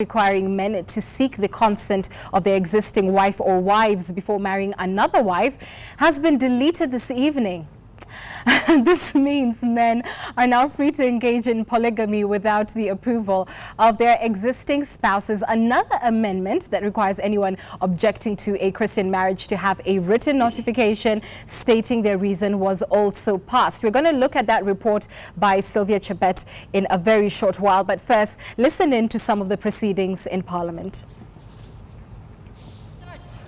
requiring men to seek the consent of their existing wife or wives before marrying another wife has been deleted this evening. This means men are now free to engage in polygamy without the approval of their existing spouses. Another amendment that requires anyone objecting to a Christian marriage to have a written notification stating their reason was also passed. We're going to look at that report by Sylvia Chebet in a very short while. But first, listen in to some of the proceedings in Parliament.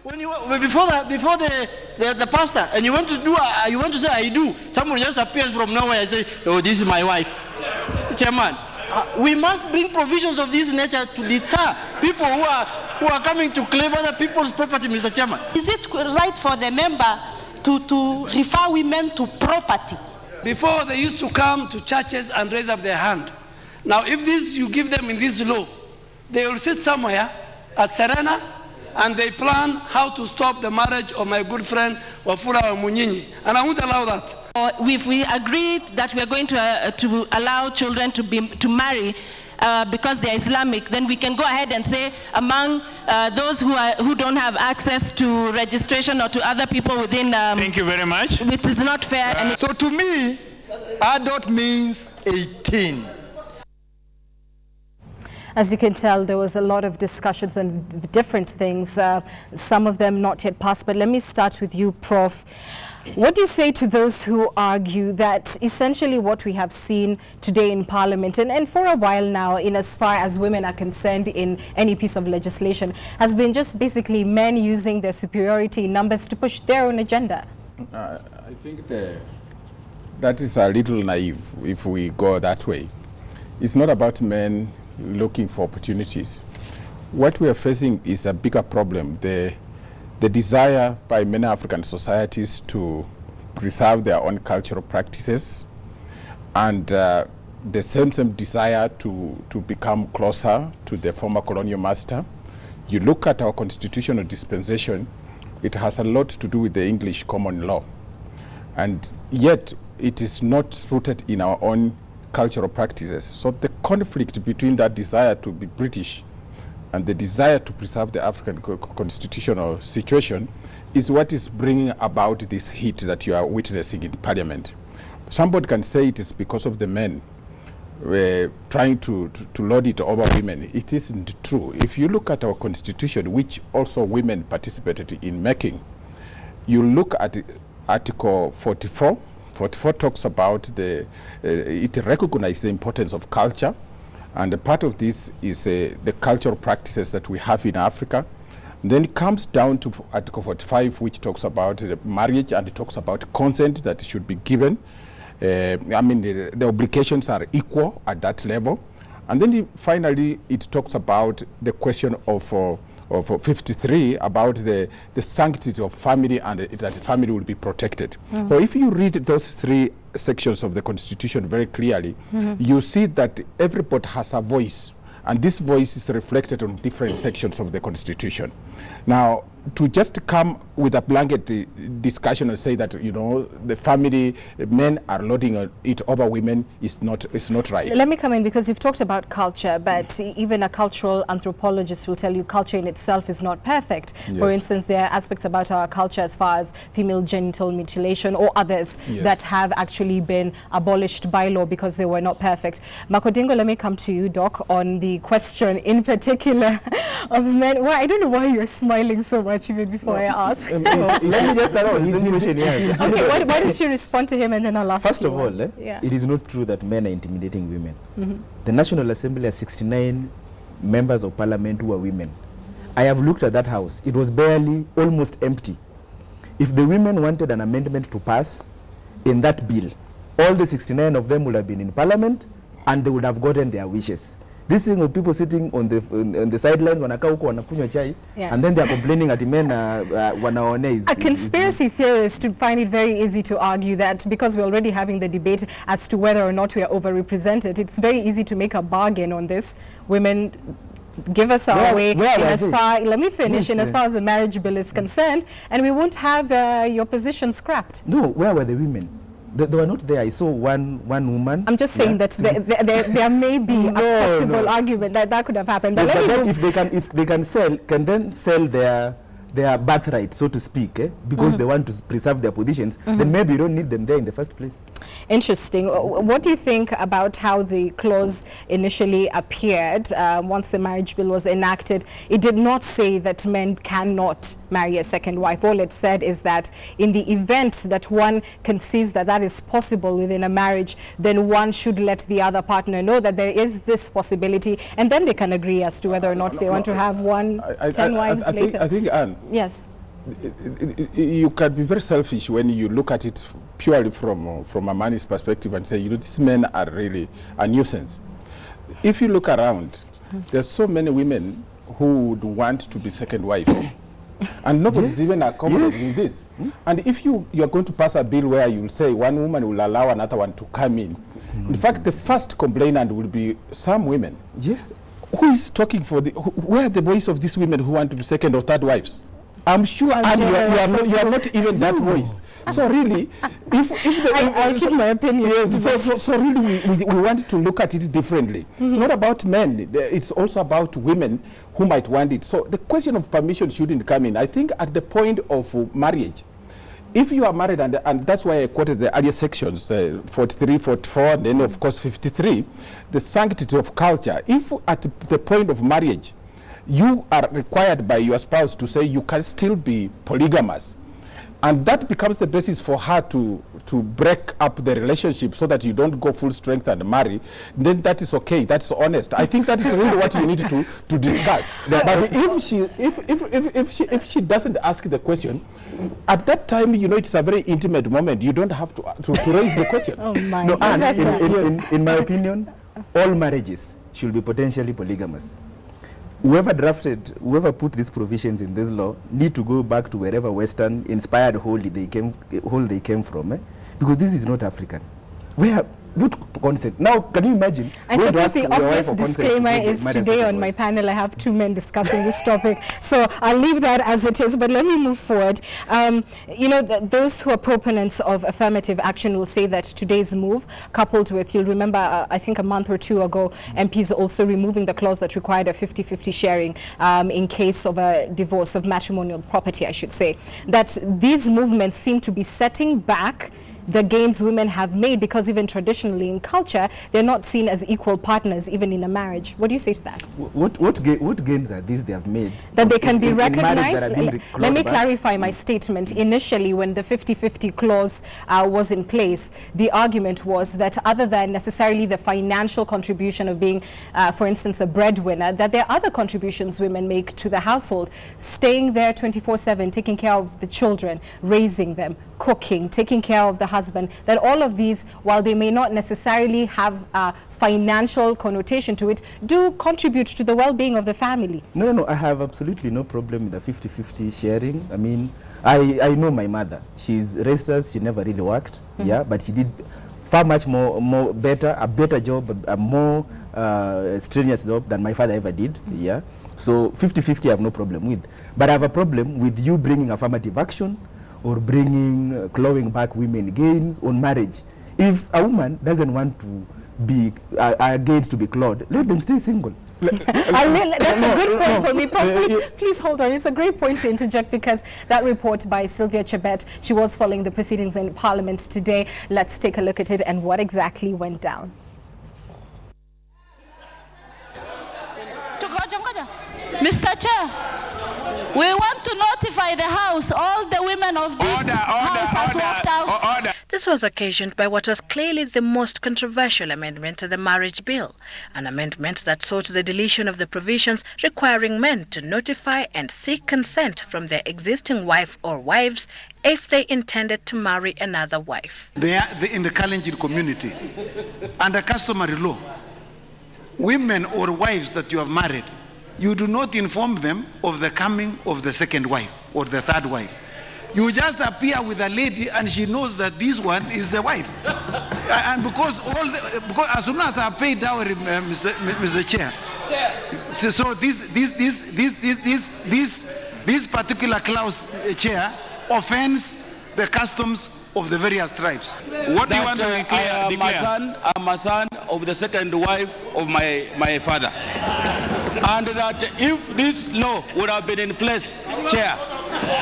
When you before the pastor and you want to do you want to say I do, someone just appears from nowhere and say, oh, this is my wife. Chairman, we must bring provisions of this nature to deter people who are coming to claim other people's property, Mr. Chairman. Is it right for the member to refer women to property? Before they used to come to churches and raise up their hand. Now if this you give them in this law, they will sit somewhere at Serena and they plan how to stop the marriage of my good friend Wafula Munyinyi, and I won't allow that. If we agreed that we are going to allow children to marry because they are Islamic, then we can go ahead and say among those who don't have access to registration or to other people within. Thank you very much. It is not fair. So to me, adult means 18. As you can tell, there was a lot of discussions on different things, some of them not yet passed. But let me start with you, Prof. What do you say to those who argue that essentially what we have seen today in Parliament and for a while now, in as far as women are concerned in any piece of legislation, has been just basically men using their superiority in numbers to push their own agenda? I think that is a little naive if we go that way. It's not about men looking for opportunities. What we are facing is a bigger problem, the desire by many African societies to preserve their own cultural practices, and the same desire to become closer to the former colonial master. You look at our constitutional dispensation, it has a lot to do with the English common law, and yet it is not rooted in our own cultural practices. So the conflict between that desire to be British and the desire to preserve the African constitutional situation is what is bringing about this heat that you are witnessing in Parliament. Somebody can say it is because of the men trying to lord it over women. It isn't true. If you look at our constitution, which also women participated in making, you look at Article 44. 44 talks about it recognizes the importance of culture, and a part of this is the cultural practices that we have in Africa. And then it comes down to Article 45, which talks about marriage, and it talks about consent that should be given. I mean, the obligations are equal at that level. And then finally, it talks about the question of 53 about the sanctity of family and that family will be protected. Mm-hmm. So if you read those three sections of the Constitution very clearly, mm-hmm. you see that everybody has a voice, and this voice is reflected on different sections of the Constitution. Now, to just come with a blanket discussion and say that, you know, the family, men are lording it over women is not right. Let me come in, because you've talked about culture, but even a cultural anthropologist will tell you culture in itself is not perfect. Yes. For instance, there are aspects about our culture as far as female genital mutilation or others yes. that have actually been abolished by law because they were not perfect. Makodingo, let me come to you, Doc, on the question in particular of men. Well, I don't know why you're smiling so much even before I ask. Let me just start on his question here. Okay, why don't you respond to him and then I'll ask First you. First of all, it is not true that men are intimidating women. Mm-hmm. The National Assembly has 69 members of parliament who are women. I have looked at that house. It was barely, almost empty. If the women wanted an amendment to pass in that bill, all the 69 of them would have been in parliament and they would have gotten their wishes. This thing of people sitting on the sidelines, and then they are complaining at the men a conspiracy theorist would find it very easy to argue that because we're already having the debate as to whether or not we are overrepresented, it's very easy to make a bargain on this. Women, give us our way in as far, let me finish, in as far as the marriage bill is concerned, and we won't have your position scrapped. No, where were the women? They were not there. I saw one woman. I'm just saying that there may be a possible argument that could have happened. But Yes, but if they can sell their birthright, so to speak, because they want to preserve their positions, then maybe you don't need them there in the first place. Interesting. What do you think about how the clause initially appeared once the marriage bill was enacted? It did not say that men cannot marry a second wife. All it said is that in the event that one conceives that that is possible within a marriage, then one should let the other partner know that there is this possibility, and then they can agree as to whether or not they want to have 10 wives later. I think, Anne, yes. You can be very selfish when you look at it purely from a man's perspective and say, these men are really a nuisance. If you look around, there's so many women who would want to be second wife. And nobody's even accommodating this. And if you are going to pass a bill where you will say one woman will allow another one to come in, in fact, the first complainant will be some women. Yes. Who is talking for where are the voice of these women who want to be second or third wives? I'm sure and you are not even that voice. So really, I'll keep my opinion. Yes, so really we want to look at it differently. It's not about men. It's also about women who might want it. So the question of permission shouldn't come in. I think at the point of marriage, if you are married, and that's why I quoted the earlier sections, 43, 44, and then of course 53, the sanctity of culture. If at the point of marriage, you are required by your spouse to say you can still be polygamous, and that becomes the basis for her to break up the relationship so that you don't go full strength and marry, then that is okay. That's honest. I think that is really what you need to discuss. But if she doesn't ask the question, at that time, it's a very intimate moment. You don't have to raise the question. Oh my! No, and in my opinion, all marriages should be potentially polygamous. Whoever put these provisions in this law need to go back to wherever Western inspired hole they came from, because this is not African. What consent? Now, can you imagine? I suppose the obvious disclaimer is today on my panel I have two men discussing this topic, so I'll leave that as it is, but let me move forward. Those who are proponents of affirmative action will say that today's move, coupled with, you'll remember, I think a month or two ago, MPs also removing the clause that required a 50-50 sharing in case of a divorce of matrimonial property, I should say, that these movements seem to be setting back the gains women have made, because even traditionally in culture, they're not seen as equal partners, even in a marriage. What do you say to that? What gains are these they have made? That they can be recognized? Let me clarify my statement. Initially, when the 50-50 clause was in place, the argument was that other than necessarily the financial contribution of being, for instance, a breadwinner, that there are other contributions women make to the household, staying there 24/7, taking care of the children, raising them, cooking, taking care of the husband, that all of these, while they may not necessarily have a financial connotation to it, do contribute to the well-being of the family. No, I have absolutely no problem with the 50-50 sharing. I mean, I know my mother. She's raised us, she never really worked, but she did far much a better job, a more strenuous job than my father ever did, So 50-50 I have no problem with. But I have a problem with you bringing affirmative action or clawing back women gains on marriage. If a woman doesn't want to be gains to be clawed, let them stay single. That's a good point for me. Please hold on. It's a great point to interject, because that report by Sylvia Chebet, she was following the proceedings in Parliament today. Let's take a look at it and what exactly went down. Mr. Chair, we want to notify the House, all the women of this House has walked out. This was occasioned by what was clearly the most controversial amendment to the marriage bill, an amendment that sought the deletion of the provisions requiring men to notify and seek consent from their existing wife or wives if they intended to marry another wife. They are in the Kalenjin community, under customary law, women or wives that you have married, you do not inform them of the coming of the second wife or the third wife. You just appear with a lady and she knows that this one is the wife. And because as soon as I pay dowry, Mr. Chair, so this particular clause, Chair, offends the customs of the various tribes. What do you want to declare? I'm a son of the second wife of my father. And that if this law would have been in place, Chair,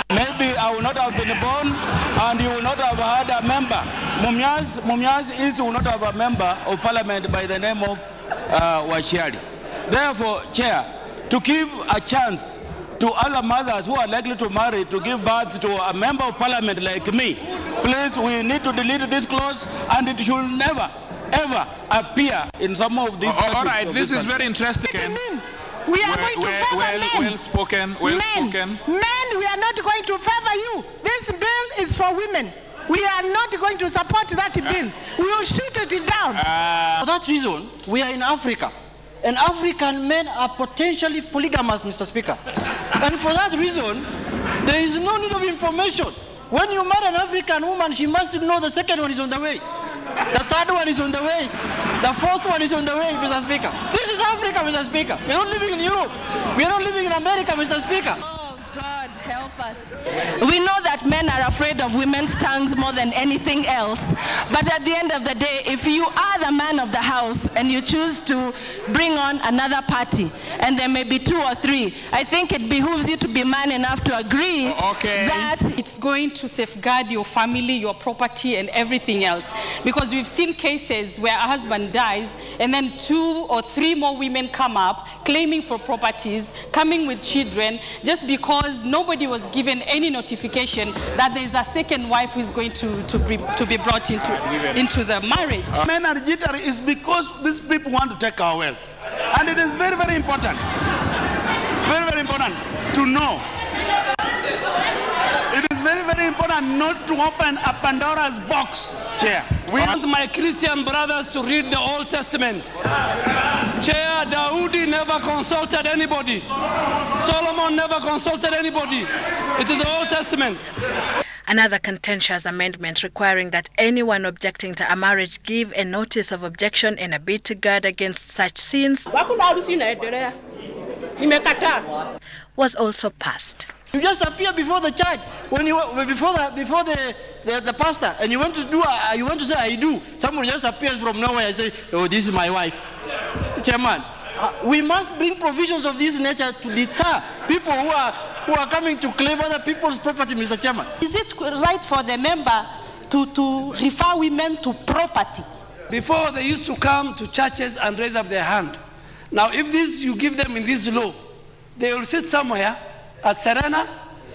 maybe I would not have been born and you would not have had a member. Mumias is will not have a member of parliament by the name of Washiali. Therefore, Chair, to give a chance to other mothers who are likely to marry to give birth to a member of parliament like me, please, we need to delete this clause and it should never, ever appear in some of these countries. All right, this is very interesting. We are going to favor men. Well spoken, well spoken. Men, we are not going to favor you. This bill is for women. We are not going to support that bill. We will shoot it down. For that reason, we are in Africa. And African men are potentially polygamous, Mr. Speaker. And for that reason, there is no need of information. When you marry an African woman, she must know the second one is on the way. The third one is on the way. The fourth one is on the way, Mr. Speaker. This is Africa, Mr. Speaker. We are not living in Europe. We are not living in America, Mr. Speaker. Oh, God, help us. We know that men are afraid of women's tongues more than anything else. But at the end of the day, if you are the man of the house and you choose to bring on another party, and there may be 2 or 3, I think it behooves you to be man enough to agree that it's going to safeguard your family, your property, and everything else. Because we've seen cases where a husband dies, and then 2 or 3 more women come up claiming for properties, coming with children, just because nobody was given any notification that there is a second wife who is going to be brought into the marriage. Men are jittery is because these people want to take our wealth. And it is very, very important to know. It is very, very important not to open a Pandora's box, Chair. We want my Christian brothers to read the Old Testament. Chair, Daudi never consulted anybody. Solomon never consulted anybody. It is the Old Testament. Another contentious amendment requiring that anyone objecting to a marriage give a notice of objection in a bid to guard against such sins was also passed. You just appear before the church when you before the pastor, and you want to say I do. Someone just appears from nowhere and say, "Oh, this is my wife." Chairman, we must bring provisions of this nature to deter people who are coming to claim other people's property, Mr. Chairman. Is it right for the member to refer women to property? Before, they used to come to churches and raise up their hand. Now, if this you give them in this law, they will sit somewhere at Serena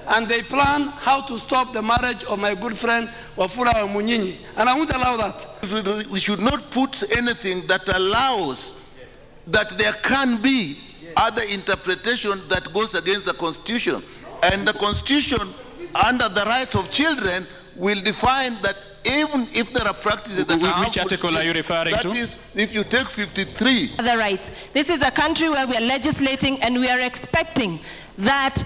and they plan how to stop the marriage of my good friend Wafula Munyinyi. And I won't allow that. We should not put anything that allows that there can be other interpretation that goes against the Constitution. And the Constitution, under the rights of children, will define that even if there are practices that are which article are you referring to? That is, if you take 53. The rights. This is a country where we are legislating and we are expecting that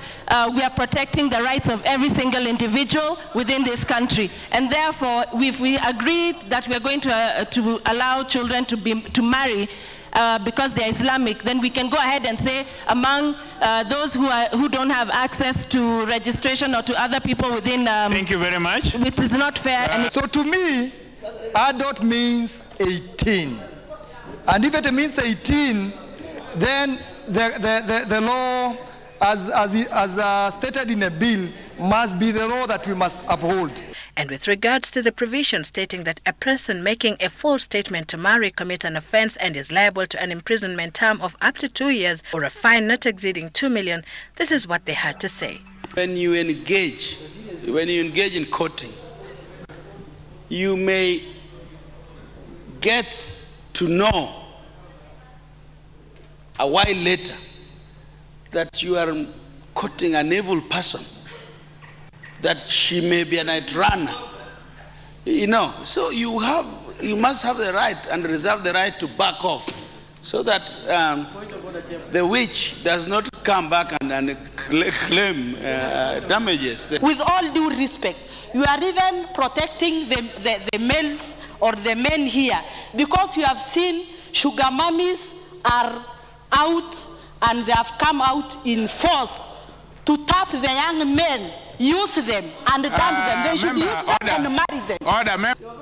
we are protecting the rights of every single individual within this country. And therefore, if we agreed that we are going to allow children to marry because they're Islamic, then we can go ahead and say among those who don't have access to registration or to other people within. Thank you very much. It is not fair. So to me, adult means 18, and if it means 18, then the law, as stated in a bill, must be the law that we must uphold. And with regards to the provision stating that a person making a false statement to marry commits an offence and is liable to an imprisonment term of up to 2 years or a fine not exceeding 2 million, this is what they had to say. When you engage in courting, you may get to know a while later that you are courting an evil person, that she may be a night runner, so you must have the right and reserve the right to back off, so that the witch does not come back and claim damages. With all due respect, you are even protecting the males or the men here, because you have seen sugar mummies are out and they have come out in force to tap the young men, use them and dump them. They should use them and marry them.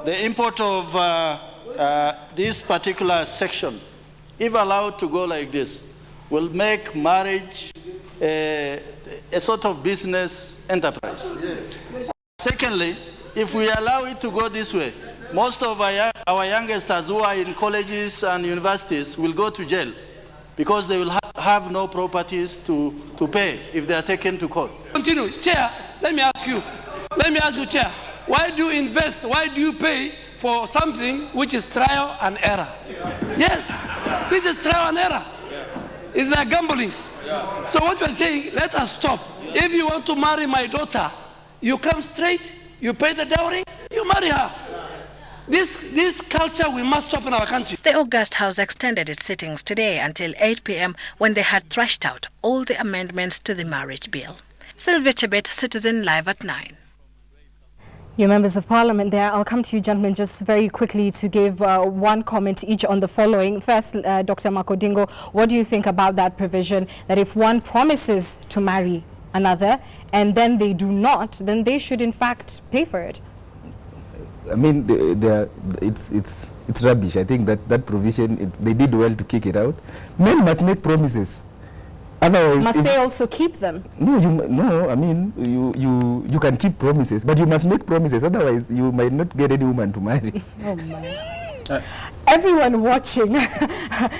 The import of this particular section, if allowed to go like this, will make marriage a sort of business enterprise. Yes. Secondly, if we allow it to go this way, most of our youngsters who are in colleges and universities will go to jail because they will have no properties to pay if they are taken to court. Continue. Chair, let me ask you, Chair, why do you invest, why do you pay for something which is trial and error? Yes, this is trial and error. It's like gambling. So what we're saying, let us stop. If you want to marry my daughter, you come straight, you pay the dowry, you marry her. This culture we must stop in our country. The August House extended its sittings today until 8 p.m. when they had thrashed out all the amendments to the marriage bill. Sylvia Chebet, Citizen Live at 9. Your members of parliament there. I'll come to you, gentlemen, just very quickly to give one comment each on the following. First, Dr. Makodingo, what do you think about that provision that if one promises to marry another and then they do not, then they should in fact pay for it? I mean, it's rubbish. I think that provision, they did well to kick it out. Men must make promises. Otherwise, must they also keep them? No, I mean, you can keep promises, but you must make promises. Otherwise, you might not get any woman to marry. Oh my. Everyone watching,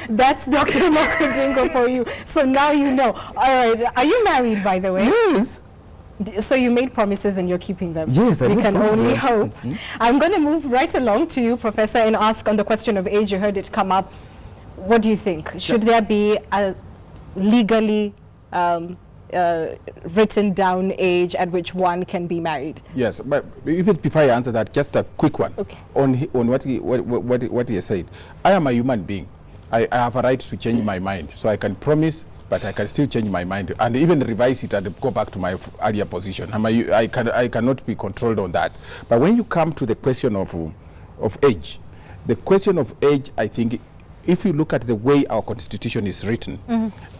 that's Dr. Makodingo for you. So now you know. All right, are you married, by the way? Yes. So you made promises and you're keeping them? Yes, we can only hope. I'm going to move right along to you, Professor, and ask on the question of age. You heard it come up. What do you think? Should there be a legally written down age at which one can be married? Yes, but even before I answer that, just a quick one. Okay. On what he said. I am a human being. I have a right to change my mind, so I can promise, but I can still change my mind and even revise it and go back to my earlier position. I cannot be controlled on that. But when you come to the question of age, the question of age, I think, if you look at the way our constitution is written,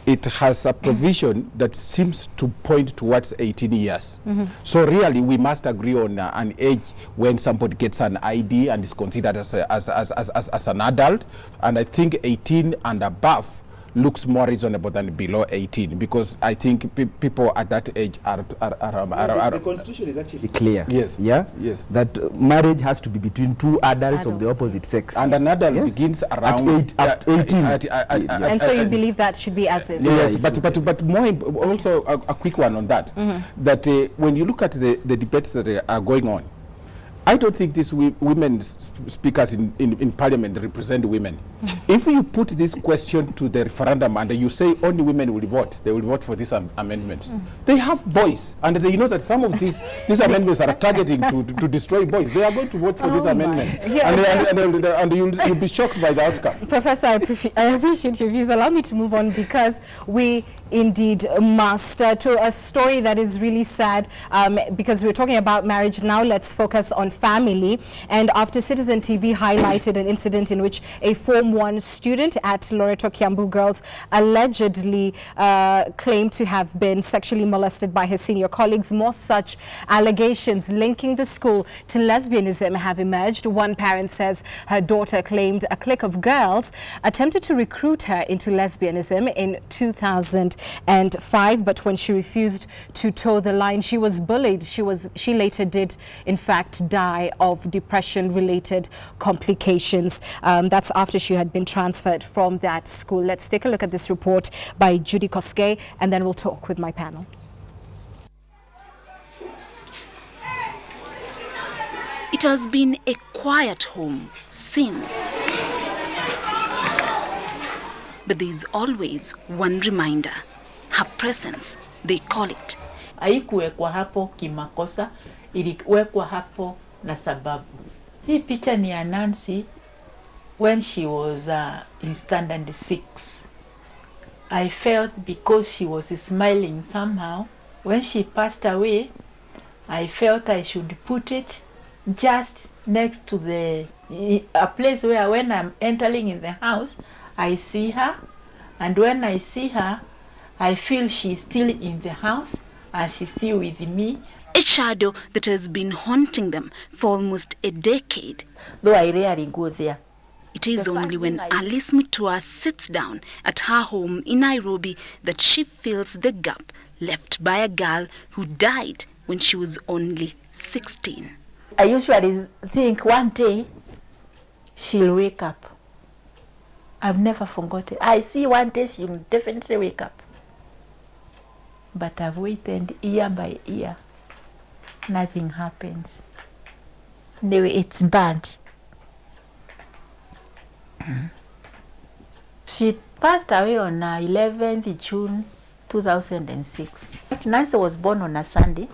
it has a provision that seems to point towards 18 years. So really, we must agree on an age when somebody gets an ID and is considered as an adult. And I think 18 and above looks more reasonable than below 18, because I think people at that age are the constitution is actually clear. Yes. Yeah. Yes. That marriage has to be between two adults of the opposite sex. And an adult begins around at 18. And so you believe that should be as is? Yes, but more also a quick one on that. That when you look at the debates that are going on, I don't think these women speakers in parliament represent women. If you put this question to the referendum and you say only women will vote, they will vote for these amendments. They have boys, and they know that some of these amendments are targeting to destroy boys. They are going to vote for these amendments. And you'll be shocked by the outcome. Professor, I appreciate your views. Allow me to move on, because we indeed must, to a story that is really sad, because we're talking about marriage. Now let's focus on family. And after Citizen TV highlighted an incident in which a Form 1 student at Loreto Kiambu Girls allegedly claimed to have been sexually molested by his senior colleagues, more such allegations linking the school to lesbianism have emerged. One parent says her daughter claimed a clique of girls attempted to recruit her into lesbianism in 2005, but when she refused to toe the line, she was bullied. She later did, in fact, die of depression-related complications. That's after she had been transferred from that school. Let's take a look at this report by Judy Koskei, and then we'll talk with my panel. It has been a quiet home since. But there is always one reminder, her presence, they call it. Haikuwekwa hapo kimakosa, iliwekwa hapo na sababu. Hii picha ni ya Nancy when she was in standard 6. I felt because she was smiling somehow, when she passed away, I felt I should put it just next to a place where when I'm entering in the house, I see her, and when I see her, I feel she's still in the house, and she's still with me. A shadow that has been haunting them for almost a decade. Though I rarely go there. It is only when Alice Mutua sits down at her home in Nairobi that she fills the gap left by a girl who died when she was only 16. I usually think one day she'll wake up. I've never forgotten. I see one day she'll definitely wake up. But I've waited year by year. Nothing happens. Anyway, it's bad. She passed away on 11th June 2006. Nancy was born on a Sunday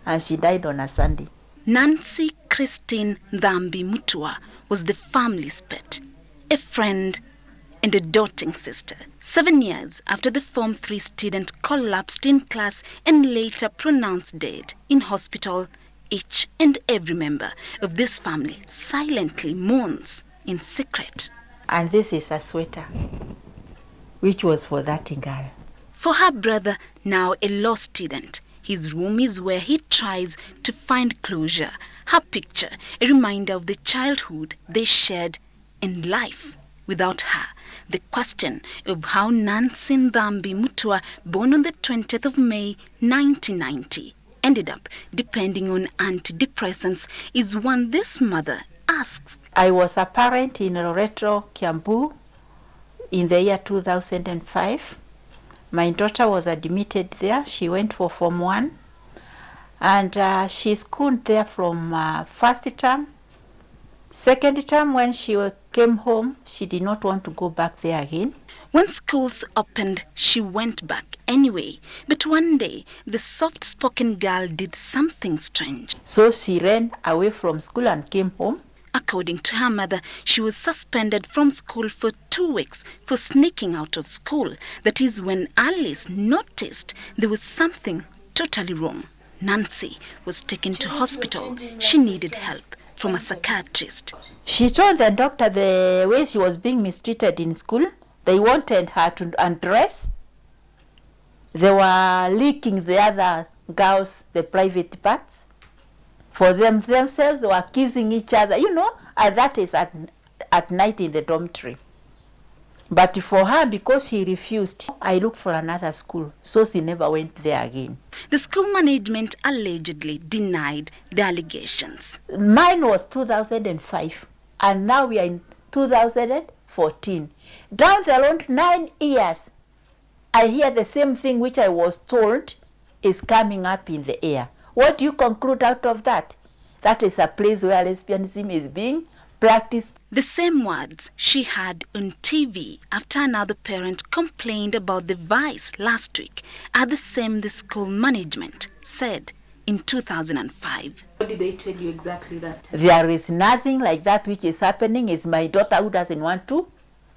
and she died on a Sunday. Nancy Christine Dhambi Mutua was the family's pet, a friend and a doting sister. 7 years after the Form 3 student collapsed in class and later pronounced dead in hospital, each and every member of this family silently mourns in secret. And this is a sweater, which was for that girl. For her brother, now a law student, his room is where he tries to find closure. Her picture, a reminder of the childhood they shared in life without her. The question of how Nancy Dhambi Mutua, born on the 20th of May 1990, ended up depending on antidepressants is one this mother asks. I was a parent in Loreto, Kiambu in the year 2005. My daughter was admitted there. She went for Form 1 and she schooled there from first term. Second term, when she came home, she did not want to go back there again. When schools opened, she went back anyway. But one day, the soft-spoken girl did something strange. So she ran away from school and came home. According to her mother, she was suspended from school for 2 weeks for sneaking out of school. That is when Alice noticed there was something totally wrong. Nancy was taken to hospital. She needed help from a psychiatrist. She told the doctor the way she was being mistreated in school. They wanted her to undress. They were leaking the other girls the private parts. For themselves, they were kissing each other, you know, and that is at night in the dormitory. But for her, because she refused, I looked for another school, so she never went there again. The school management allegedly denied the allegations. Mine was 2005, and now we are in 2014. Down the road, 9 years, I hear the same thing which I was told is coming up in the air. What do you conclude out of that? That is a place where lesbianism is being practiced. The same words she had on TV after another parent complained about the vice last week are the same the school management said in 2005. What did they tell you exactly that? There is nothing like that which is happening. It's my daughter who doesn't want to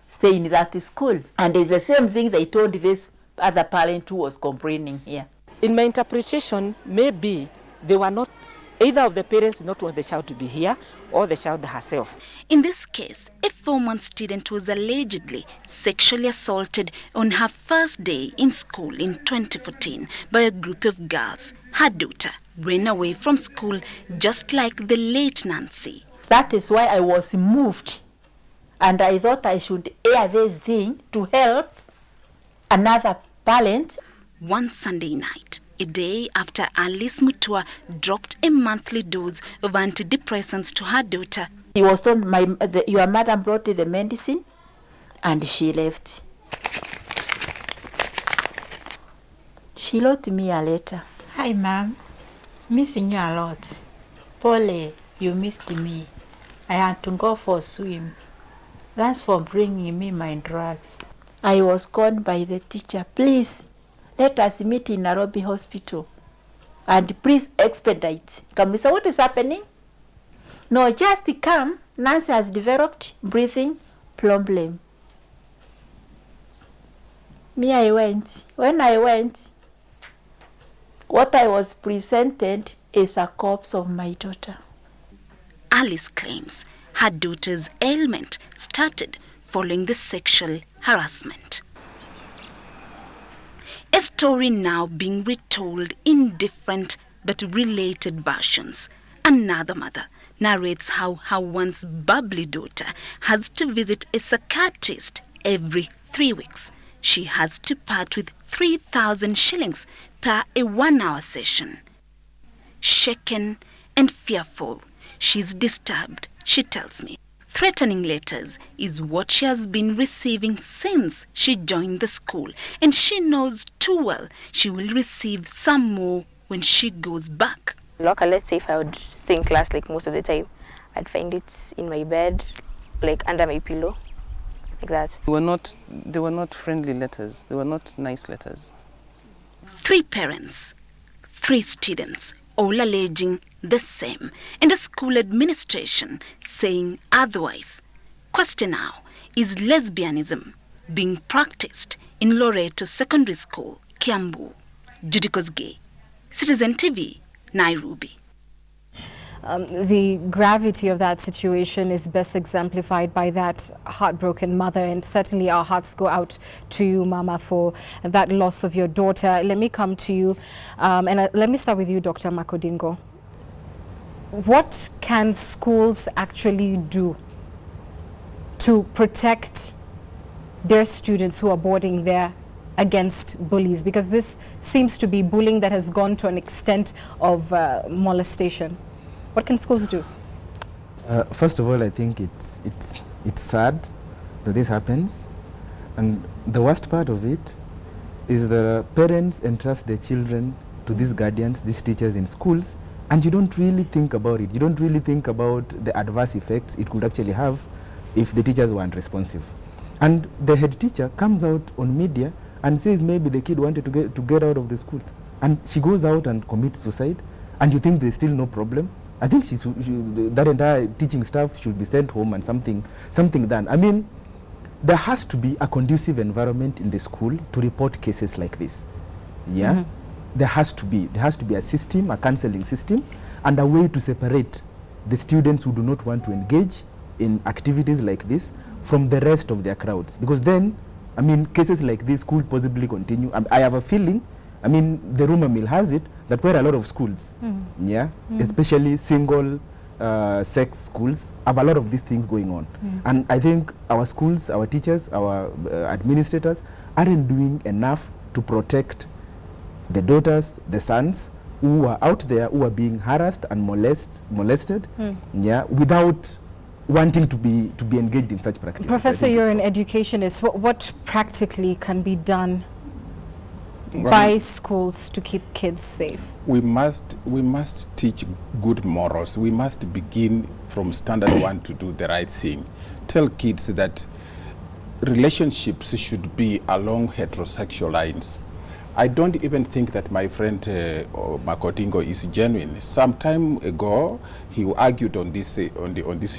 stay in that school. And it's the same thing they told this other parent who was complaining here. In my interpretation, maybe they were not, either of the parents did not want the child to be here or the child herself. In this case, a Form 1 student was allegedly sexually assaulted on her first day in school in 2014 by a group of girls. Her daughter ran away from school just like the late Nancy. That is why I was moved, and I thought I should air this thing to help another parent. One Sunday night, a day after Alice Mutua dropped a monthly dose of antidepressants to her daughter, he was told, your mother brought the medicine, and she left. She wrote me a letter. Hi, Mom. Missing you a lot. Polly, you missed me. I had to go for a swim. Thanks for bringing me my drugs. I was called by the teacher. Please, let us meet in Nairobi Hospital. And please expedite. Kamisa, what is happening? No, just come. Nancy has developed breathing problem. Me, I went. When I went, what I was presented is a corpse of my daughter. Alice claims her daughter's ailment started following the sexual harassment. A story now being retold in different but related versions. Another mother narrates how her once bubbly daughter has to visit a psychiatrist every 3 weeks. She has to part with 3,000 shillings per a 1-hour session. Shaken and fearful, she's disturbed, she tells me. Threatening letters is what she has been receiving since she joined the school, and she knows too well she will receive some more when she goes back. Locker, let's say if I would stay in class like most of the time, I'd find it in my bed, like under my pillow, like that. They were not friendly letters. They were not nice letters. 3 parents, 3 students, all alleging the same, and the school administration saying otherwise. Question now, is lesbianism being practiced in Loreto Secondary School, Kiambu? Judy Kosgei, Citizen TV, Nairobi. The gravity of that situation is best exemplified by that heartbroken mother, and certainly our hearts go out to you, Mama, for that loss of your daughter. Let me come to you, and let me start with you, Dr. Makodingo. What can schools actually do to protect their students who are boarding there against bullies? Because this seems to be bullying that has gone to an extent of molestation. What can schools do? First of all, I think it's sad that this happens, and the worst part of it is the parents entrust their children to these guardians, these teachers in schools, and you don't really think about it. You don't really think about the adverse effects it could actually have if the teachers weren't responsive. And the head teacher comes out on media and says maybe the kid wanted to get out of the school, and she goes out and commits suicide, and you think there's still no problem. I think that entire teaching staff should be sent home and something done. I mean, there has to be a conducive environment in the school to report cases like this. Yeah, there has to be a system, a counseling system, and a way to separate the students who do not want to engage in activities like this from the rest of their crowds. Because then, I mean, cases like this could possibly continue. I have a feeling, I mean, the rumor mill has it that where a lot of schools, especially single sex schools, have a lot of these things going on. And I think our schools, our teachers, our administrators aren't doing enough to protect the daughters, the sons who are out there, who are being harassed and molested, without wanting to be engaged in such practices. Professor, you're an educationist. What practically can be done by schools to keep kids safe? We must teach good morals. We must begin from standard 1 to do the right thing. Tell kids that relationships should be along heterosexual lines. I don't even think that my friend Makodingo is genuine. Some time ago, he argued on this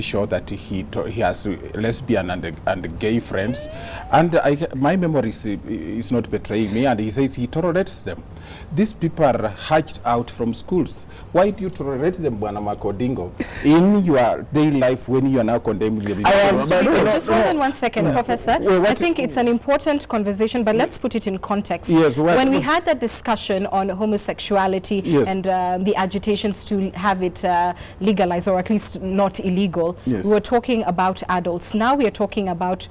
show that he has lesbian and gay friends, and my memory is not betraying me. And he says he tolerates them. These people are hatched out from schools. Why do you tolerate them, Bwana Makodingo, in your daily life when you are now condemning them? Just hold on 1 second, Professor. I think it's an important conversation, but let's put it in context. Yes, when we had that discussion on homosexuality and the agitations to have it legalized, or at least not illegal, we were talking about adults. Now we are talking about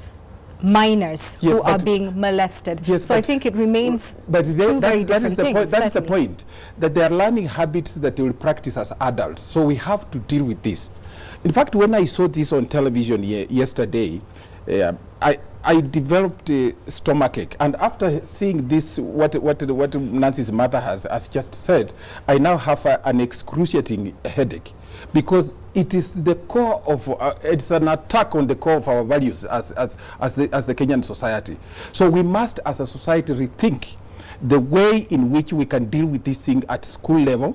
minors who are being molested. So I think it remains two very different things. That's the point, that they are learning habits that they will practice as adults. So we have to deal with this. In fact, when I saw this on television yesterday, I developed a stomachache, and after seeing this, what Nancy's mother has just said, I now have an excruciating headache, because it is the core of it's an attack on the core of our values as the Kenyan society. So we must, as a society, rethink the way in which we can deal with this thing at school level.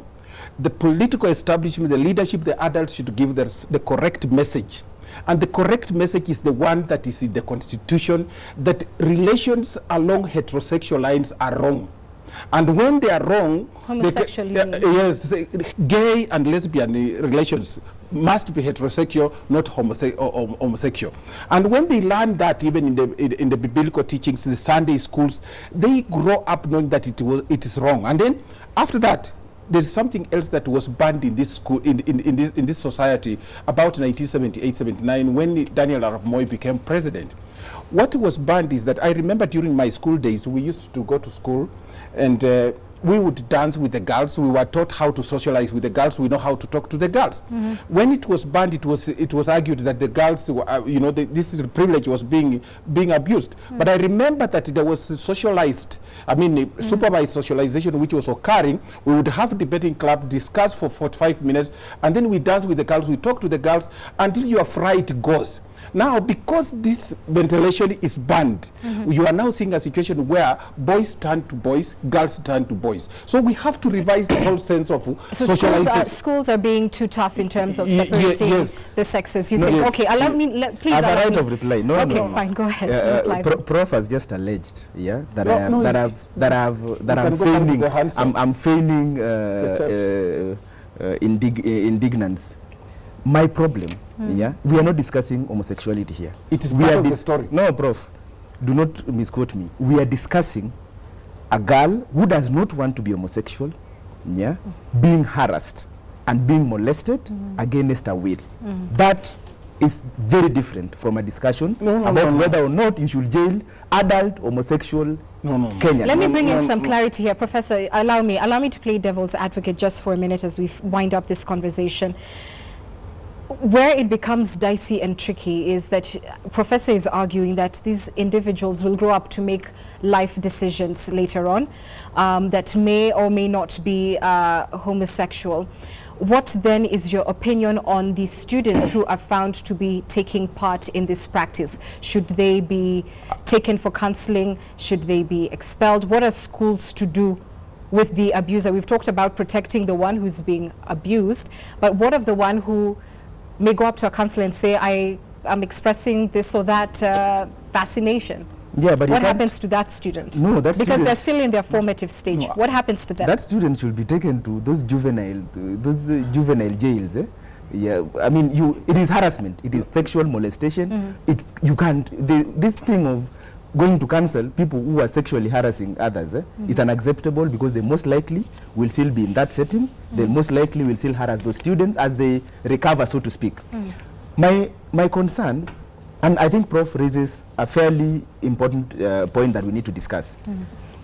The political establishment, the leadership, the adults should give the correct message. And the correct message is the one that is in the Constitution, that relations along heterosexual lines are wrong. And when they are wrong, Homosexual, yes, gay and lesbian relations must be heterosexual, not homosexual. And when they learn that, even in the biblical teachings, in the Sunday schools, they grow up knowing that it is wrong. And then after that, there's something else that was banned in this school, in this society about 1978-79 when Daniel Arap Moi became president. What was banned is that I remember during my school days, we used to go to school and we would dance with the girls. We were taught how to socialize with the girls. We know how to talk to the girls. When it was banned, it was argued that the girls, this privilege was being abused. But I remember that there was socialized, supervised socialization which was occurring. We would have a debating club, discuss for 45 minutes, and then we dance with the girls. We talk to the girls until your fright goes. Now, because this ventilation is banned, you are now seeing a situation where boys turn to boys, girls turn to boys. So we have to revise the whole sense of socialization. Schools are being too tough in terms of separating the sexes. You think? Okay, allow me. Please I have allow a right me. of reply. No, okay, no. Fine. Go ahead. Reply. Prof has just alleged, that I'm feigning indignance. My problem, we are not discussing homosexuality here. It is part of the story. No, Prof, do not misquote me. We are discussing a girl who does not want to be homosexual, being harassed and being molested against her will. That is very different from a discussion about whether or not you should jail adult homosexual Kenyans. Let me bring in some clarity here. Professor, allow me to play devil's advocate just for a minute as we wind up this conversation. Where it becomes dicey and tricky is that Professor is arguing that these individuals will grow up to make life decisions later on that may or may not be homosexual. What then is your opinion on the students who are found to be taking part in this practice? Should they be taken for counseling? Should they be expelled? What are schools to do with the abuser? We've talked about protecting the one who's being abused, but what of the one who may go up to a counselor and say, I'm expressing this or that fascination? Yeah, but what happens to that student? No, that because they're still in their formative stage. No, what happens to them? That student should be taken to those juvenile jails. Yeah, I mean, it is harassment. It is sexual molestation. You can't. This thing of going to counsel people who are sexually harassing others is unacceptable, because they most likely will still be in that setting. They most likely will still harass those students as they recover, so to speak. My concern, and I think Prof raises a fairly important point that we need to discuss.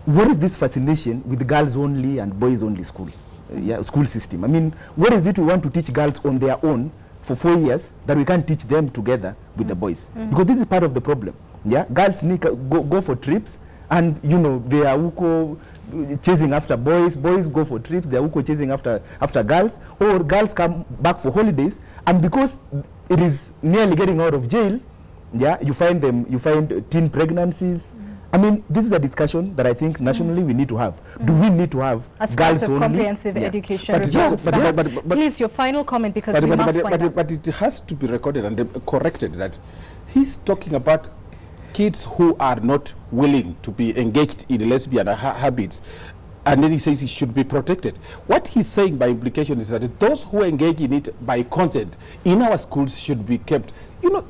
What is this fascination with girls only and boys only school? School system. I mean, what is it we want to teach girls on their own for 4 years that we can't teach them together with the boys? Because this is part of the problem. Girls need go for trips, and they are chasing after boys. Boys go for trips, they are chasing after girls, or girls come back for holidays, and because it is nearly getting out of jail, you find teen pregnancies. I mean, this is a discussion that I think nationally we need to have. Do we need to have as girls part of only? Comprehensive education reforms? Please, your final comment, because we must wind up. But it has to be recorded and corrected that he's talking about kids who are not willing to be engaged in lesbian habits, and then he says it should be protected. What he's saying by implication is that those who engage in it by consent in our schools should be kept.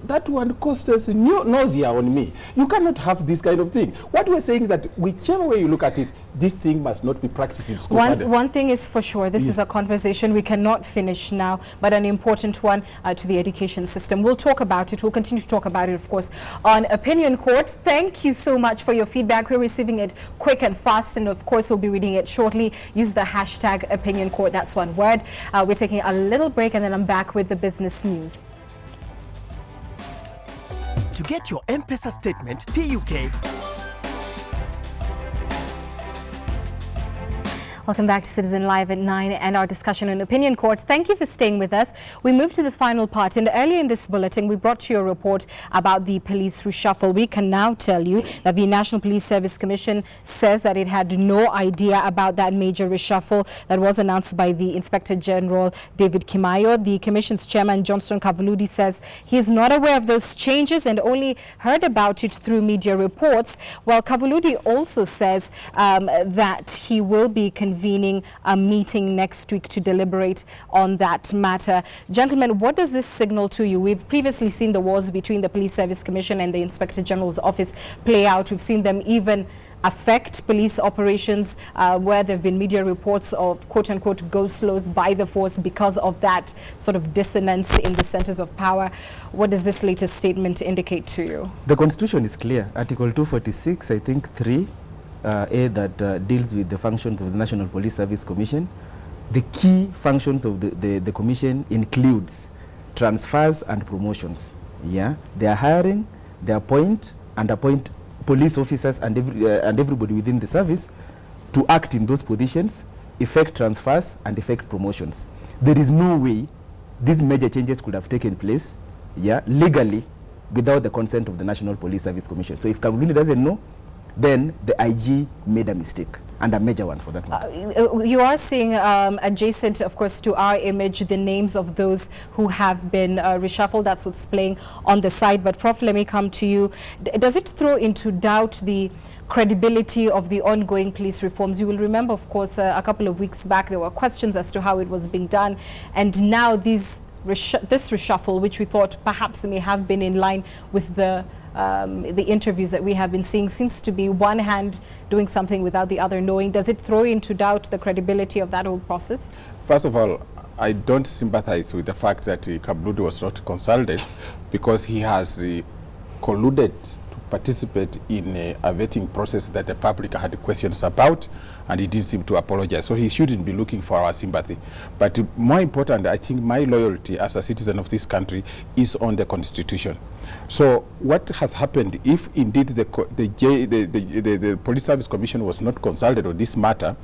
That one causes nausea on me. You cannot have this kind of thing. What we're saying is that whichever way you look at it, this thing must not be practiced in school. One thing is for sure, this is a conversation we cannot finish now, but an important one to the education system. We'll talk about it. We'll continue to talk about it, of course, on Opinion Court. Thank you so much for your feedback. We're receiving it quick and fast, and of course, we'll be reading it shortly. Use the hashtag Opinion Court. That's one word. We're taking a little break, and then I'm back with the business news. To get your M-Pesa statement, PUK. Welcome back to Citizen Live at 9 and our discussion on Opinion Court. Thank you for staying with us. We move to the final part, and earlier in this bulletin we brought you a report about the police reshuffle. We can now tell you that the National Police Service Commission says that it had no idea about that major reshuffle that was announced by the Inspector General David Kimayo. The Commission's chairman Johnston Kavuludi says he is not aware of those changes and only heard about it through media reports. Well, Kavuludi also says that he will be convening a meeting next week to deliberate on that matter. Gentlemen, what does this signal to you? We've previously seen the wars between the Police Service Commission and the Inspector General's office play out. We've seen them even affect police operations where there have been media reports of quote-unquote go-slows by the force because of that sort of dissonance in the centers of power. What does this latest statement indicate to you? The Constitution is clear. Article 246, I think 3, A, that deals with the functions of the National Police Service Commission. The key functions of the commission includes transfers and promotions. Yeah, they are hiring, they appoint police officers and everybody within the service to act in those positions, effect transfers and effect promotions. There is no way these major changes could have taken place, yeah, legally without the consent of the National Police Service Commission. So if Kavuludi doesn't know, then the IG made a mistake, and a major one for that matter. You are seeing adjacent, of course, to our image, the names of those who have been reshuffled. That's what's playing on the side. But Prof, let me come to you. Does it throw into doubt the credibility of the ongoing police reforms? You will remember, of course, a couple of weeks back, there were questions as to how it was being done. And now this reshuffle, which we thought perhaps may have been in line with the interviews that we have been seeing, seems to be one hand doing something without the other knowing. Does it throw into doubt the credibility of that whole process? First of all, I don't sympathize with the fact that Kavuludi was not consulted, because he has colluded to participate in a vetting process that the public had questions about, and he didn't seem to apologize. So he shouldn't be looking for our sympathy. But more important, I think my loyalty as a citizen of this country is on the Constitution. So what has happened, if indeed the Police Service Commission was not consulted on this matter,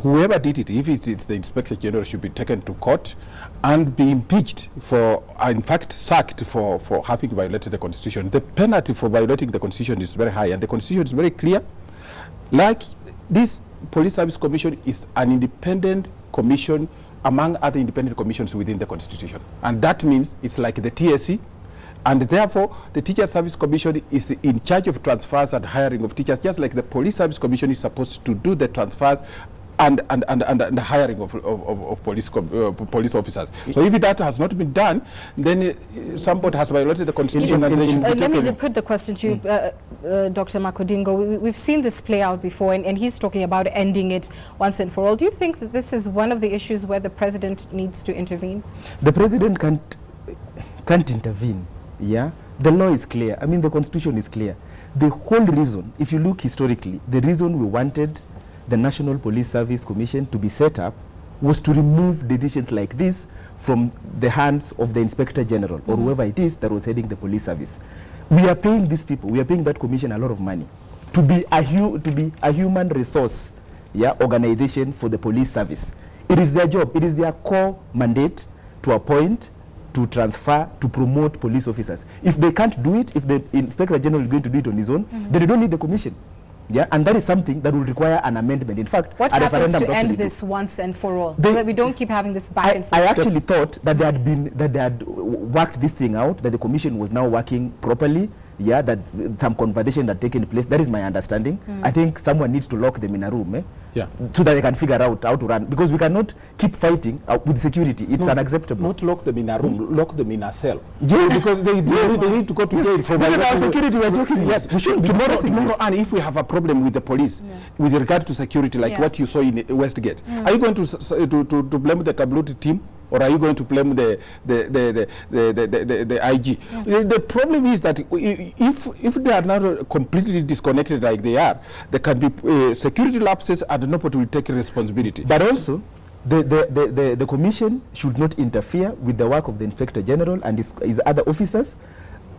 whoever did it, if it's the Inspector General, should be taken to court and be impeached for, in fact, sacked for having violated the Constitution. The penalty for violating the Constitution is very high, and the Constitution is very clear. Like this Police Service Commission is an independent commission among other independent commissions within the Constitution. And that means it's like the TSC, and therefore the Teacher Service Commission is in charge of transfers and hiring of teachers, just like the Police Service Commission is supposed to do the transfers and the hiring of police officers. So if that has not been done, then somebody has violated the Constitution. And they should be let me put the question to you, Dr. Makodingo. We've seen this play out before, and he's talking about ending it once and for all. Do you think that this is one of the issues where the president needs to intervene? The president can't intervene. Yeah, the law is clear. I mean, the Constitution is clear. The whole reason, if you look historically, the reason we wanted the National Police Service Commission to be set up was to remove decisions like this from the hands of the Inspector General or whoever it is that was heading the police service. We are paying these people, we are paying that commission a lot of money to be a human resource, yeah, organization for the police service. It is their job, it is their core mandate to appoint, to transfer, to promote police officers. If they can't do it, if the Inspector General is going to do it on his own, then they don't need the commission. Yeah, and that is something that will require an amendment. In fact, what happens to end this once and for all, so that we don't keep having this back and forth? I actually thought that they had worked this thing out, that the commission was now working properly. Yeah, that some conversation had taken place. That is my understanding. I think someone needs to lock them in a room, so that they can figure out how to run. Because we cannot keep fighting with security. It's unacceptable. Not lock them in a room, lock them in a cell. Yes. Because they need to go to jail. For our security, we are joking. Yes, we should tomorrow, and if we have a problem with the police, with regard to security, like what you saw in Westgate, are you going to blame the Kavuludi team? Or are you going to blame the IG? The problem is that if they are not completely disconnected like they are, there can be security lapses and nobody will take responsibility. But also, the commission should not interfere with the work of the Inspector General and his other officers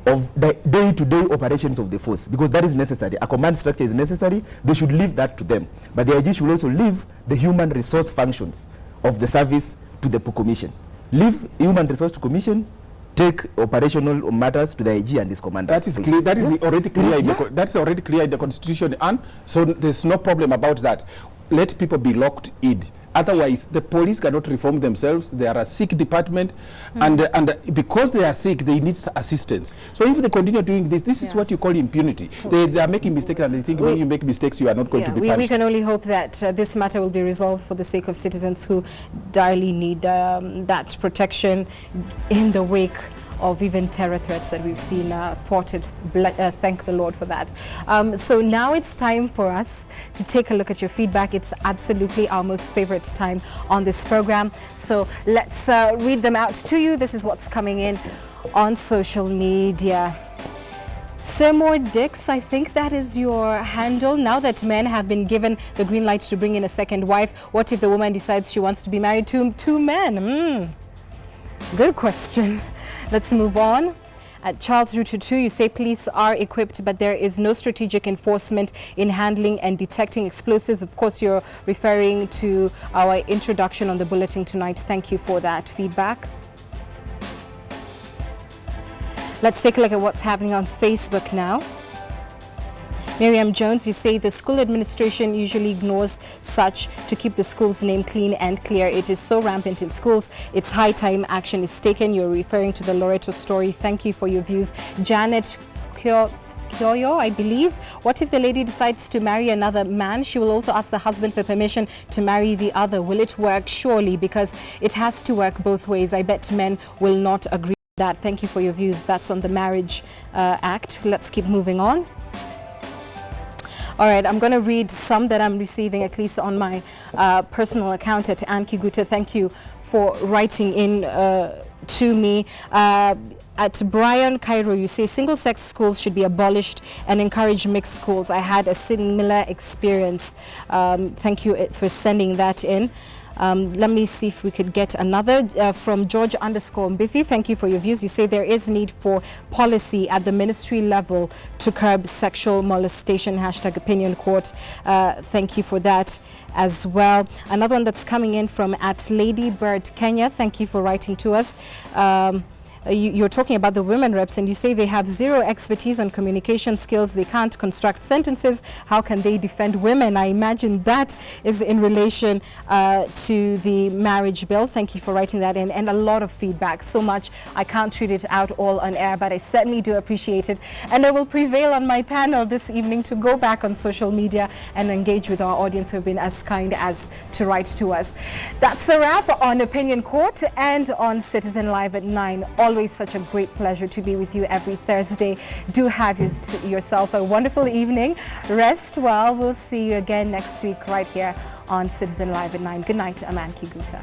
of the day-to-day operations of the force, because that is necessary. A command structure is necessary. They should leave that to them. But the IG should also leave the human resource functions of the service to the commission. Leave human resource to commission, take operational matters to the IG and his commanders. That is clear. That is already clear. That's already clear in the Constitution, and so there's no problem about that. Let people be locked in. Otherwise, the police cannot reform themselves. They are a sick department, and because they are sick, they need assistance. So if they continue doing this, this is what you call impunity. They are making mistakes, and they think when you make mistakes, you are not going to be punished. We can only hope that this matter will be resolved for the sake of citizens who direly need that protection in the wake of even terror threats that we've seen thwarted. Thank the Lord for that. So now it's time for us to take a look at your feedback. It's absolutely our most favorite time on this program. So let's read them out to you. This is what's coming in on social media. Seymour Dix, I think that is your handle. Now that men have been given the green light to bring in a second wife, what if the woman decides she wants to be married to two men? Good question. Let's move on. At Charles Ruto 2, you say police are equipped, but there is no strategic enforcement in handling and detecting explosives. Of course, you're referring to our introduction on the bulletin tonight. Thank you for that feedback. Let's take a look at what's happening on Facebook now. Miriam Jones, you say the school administration usually ignores such to keep the school's name clean and clear. It is so rampant in schools. It's high time action is taken. You're referring to the Loreto story. Thank you for your views. Janet Kyoyo, I believe. What if the lady decides to marry another man? She will also ask the husband for permission to marry the other. Will it work? Surely, because it has to work both ways. I bet men will not agree with that. Thank you for your views. That's on the Marriage Act. Let's keep moving on. All right, I'm going to read some that I'm receiving, at least on my personal account at Ann Kiguta. Thank you for writing in to me. At Brian Cairo, you say single-sex schools should be abolished and encourage mixed schools. I had a similar experience. Thank you for sending that in. Let me see if we could get another from George_Mbithi. Thank you for your views. You say there is need for policy at the ministry level to curb sexual molestation. #opinion court. Thank you for that as well. Another one that's coming in from at Lady Bird Kenya. Thank you for writing to us. You're talking about the women reps, and you say they have zero expertise on communication skills. They can't construct sentences. How can they defend women? I imagine that is in relation to the marriage bill. Thank you for writing that in, and a lot of feedback. So much I can't read it out all on air, but I certainly do appreciate it. And I will prevail on my panel this evening to go back on social media and engage with our audience who have been as kind as to write to us. That's a wrap on Opinion Court and on Citizen Live at 9. Always such a great pleasure to be with you every Thursday. Do have yourself a wonderful evening. Rest well. We'll see you again next week right here on Citizen Live at 9. Good night. I'm Ann Kiguta.